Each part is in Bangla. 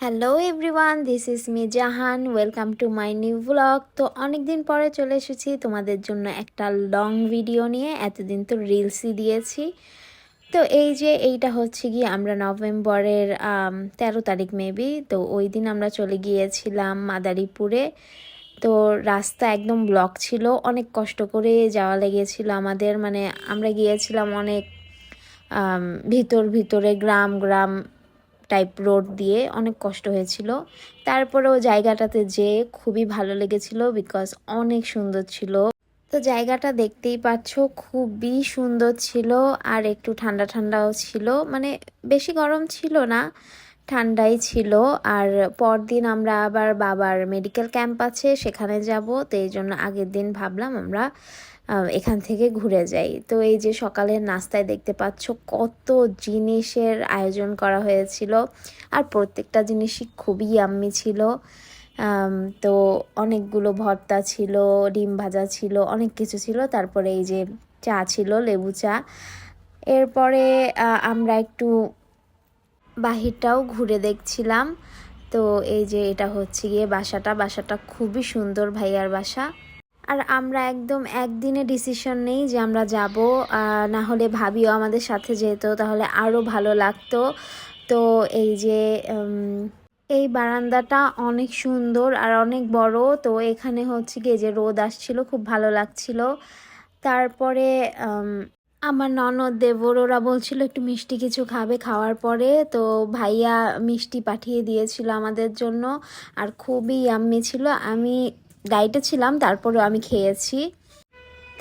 Hello everyone, this is me Jahan. Welcome to my new blog. তো অনেক দিন পরে চলে এসেছি তোমাদের জন্য একটা লং ভিডিও নিয়ে। এতদিন তো রিলসই দিয়েছি। তো এই যে এইটা হচ্ছে গিয়ে আমরা নভেম্বরের 13 তারিখ মেবি, তো ওই দিন আমরা চলে গিয়েছিলাম মাদারীপুরে। তো রাস্তা একদম ব্লক ছিল, অনেক কষ্ট করে যাওয়া লেগেছিল আমাদের। মানে আমরা গিয়েছিলাম অনেক ভিতরে গ্রাম গ্রাম টাইপ রোড দিয়ে, অনেক কষ্ট হয়েছিল। তারপরেও জায়গাটাতে যেয়ে খুবই ভালো লেগেছিল, বিকজ অনেক সুন্দর ছিল। তো জায়গাটা দেখতেই পাচ্ছ, খুবই সুন্দর ছিল। আর একটু ঠান্ডা ঠান্ডাও ছিল, মানে বেশি গরম ছিল না, ঠান্ডাই ছিল। আর পরদিন আমরা আবার বাবার মেডিকেল ক্যাম্প আছে, সেখানে যাব। তো এই জন্য আগের দিন ভাবলাম আমরা এখান থেকে ঘুরে যাই। তো এই যে সকালের নাস্তায় দেখতে পাচ্ছ কত জিনিসের আয়োজন করা হয়েছিল, আর প্রত্যেকটা জিনিসই খুবই ইয়াম্মি ছিল। তো অনেকগুলো ভর্তা ছিল, ডিম ভাজা ছিল, অনেক কিছু ছিল। তারপরে এই যে চা ছিল, লেবু চা। এরপরে আমরা একটু বাহিরটাও ঘুরে দেখছিলাম। তো এই যে এটা হচ্ছে গিয়ে বাসাটা খুবই সুন্দর, ভাইয়ার বাসা। আর আমরা একদম একদিনে ডিসিশন নেই যে আমরা যাব, না হলে ভাবিও আমাদের সাথে যেত, তাহলে আরও ভালো লাগতো। তো এই যে এই বারান্দাটা অনেক সুন্দর আর অনেক বড়। তো এখানে হচ্ছে গিয়ে যে রোদ আসছিল, খুব ভালো লাগছিল। তারপরে আমার ননদ দেবর ওরা বলছিল একটু মিষ্টি কিছু খাবে খাওয়ার পরে। তো ভাইয়া মিষ্টি পাঠিয়ে দিয়েছিল আমাদের জন্য, আর খুবই ইয়াম্মি ছিল। আমি ডায়েটে ছিলাম, তারপরেও আমি খেয়েছি।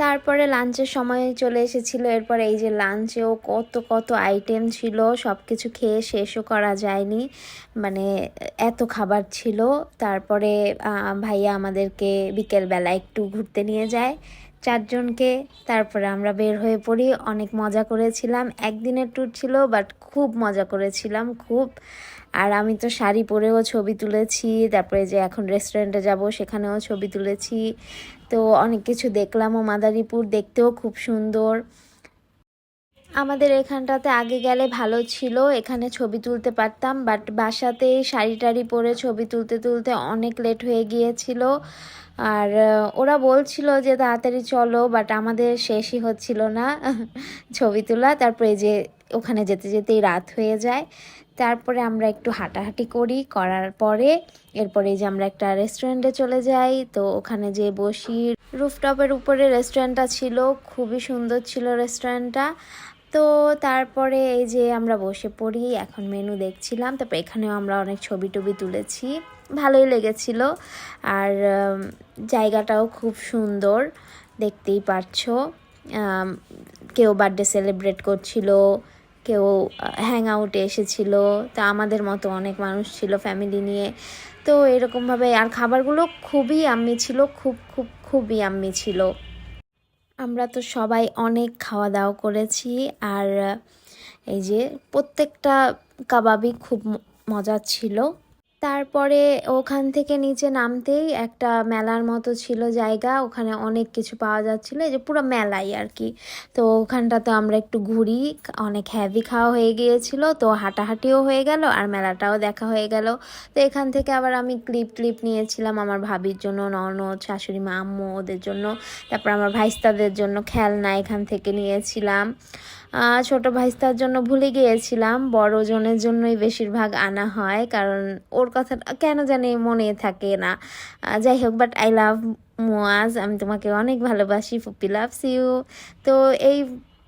তারপরে লাঞ্চের সময় চলে এসেছিলো। এরপরে এই যে লাঞ্চেও কত কত আইটেম ছিল, সব কিছু খেয়ে শেষও করা যায়নি, মানে এত খাবার ছিল। তারপরে ভাইয়া আমাদেরকে বিকেলবেলা একটু ঘুরতে নিয়ে যায়, চারজনকে। তারপরে আমরা বের হয়ে পড়ি, অনেক মজা করেছিলাম। একদিনের ট্যুর ছিল, বাট খুব মজা করেছিলাম, খুব। আর আমি তো শাড়ি পরেও ছবি তুলেছি। তারপরে যে এখন রেস্টুরেন্টে যাব, সেখানেও ছবি তুলেছি। তো অনেক কিছু দেখলামও। মাদারীপুর দেখতেও খুব সুন্দর। আমাদের এখানটাতে আগে গেলে ভালো ছিল, এখানে ছবি তুলতে পারতাম, বাট বাসাতেই শাড়ি টাড়ি পরে ছবি তুলতে তুলতে অনেক লেট হয়ে গিয়েছিল। আর ওরা বলছিল যে তাড়াতাড়ি চলো, বাট আমাদের শেষই হচ্ছিল না ছবি তোলা। তারপরে যে ওখানে যেতে যেতেই রাত হয়ে যায়। তারপরে আমরা একটু হাঁটাহাঁটি করার পরে এরপরে যে আমরা একটা রেস্টুরেন্টে চলে যাই। তো ওখানে যে বসি, রুফটপের উপরে রেস্টুরেন্টটা ছিল, খুবই সুন্দর ছিল রেস্টুরেন্টটা। তো তারপরে এই যে আমরা বসে পড়ি, এখন মেনু দেখছিলাম। তারপর এখানেও আমরা অনেক ছবি টবি তুলেছি, ভালোই লেগেছিল। আর জায়গাটাও খুব সুন্দর, দেখতেই পারছো। কেউ বার্থডে সেলিব্রেট করছিল, কেউ হ্যাং আউটে এসেছিল। তো আমাদের মতো অনেক মানুষ ছিল ফ্যামিলি নিয়ে। তো এরকমভাবে, আর খাবারগুলো খুবই ইয়াম্মি ছিল, খুবই ইয়াম্মি ছিল। আমরা তো সবাই অনেক খাওয়া দাওয়া করেছি। আর এই যে প্রত্যেকটা কাবাবই খুব মজার ছিল। তারপরে ওখান থেকে নিচে নামতেই একটা মেলার মতো ছিল জায়গা, ওখানে অনেক কিছু পাওয়া যাচ্ছিল, এই যে পুরো মেলাই আর কি। তো ওখানটাতে আমরা একটু ঘুরি, অনেক হেভি খাওয়া হয়ে গিয়েছিল। তো হাঁটাহাঁটিও হয়ে গেল আর মেলাটাও দেখা হয়ে গেল। তো এখান থেকে আবার আমি ক্লিপ নিয়েছিলাম আমার ভাবির জন্য, ননদ, শাশুড়ি মা, আম্মু ওদের জন্য। তারপর আমার ভাইস্তাদের জন্য খেলনা এখান থেকে নিয়েছিলাম। ছোট ভাইস্তার জন্য ভুলে গিয়েছিলাম, বড় জনের জন্যই বেশিরভাগ আনা হয়, কারণ ওর কথা কেন জানি মনে থাকে না। যাই হোক, বাট আই লাভ মুয়াজ, আমি তোমাকে অনেক ভালোবাসি, ফুপি লাভস ইউ। তো এই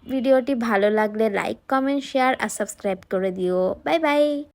ভিডিওটি ভালো লাগলে লাইক, কমেন্ট, শেয়ার আর সাবস্ক্রাইব করে দিও। Bye bye.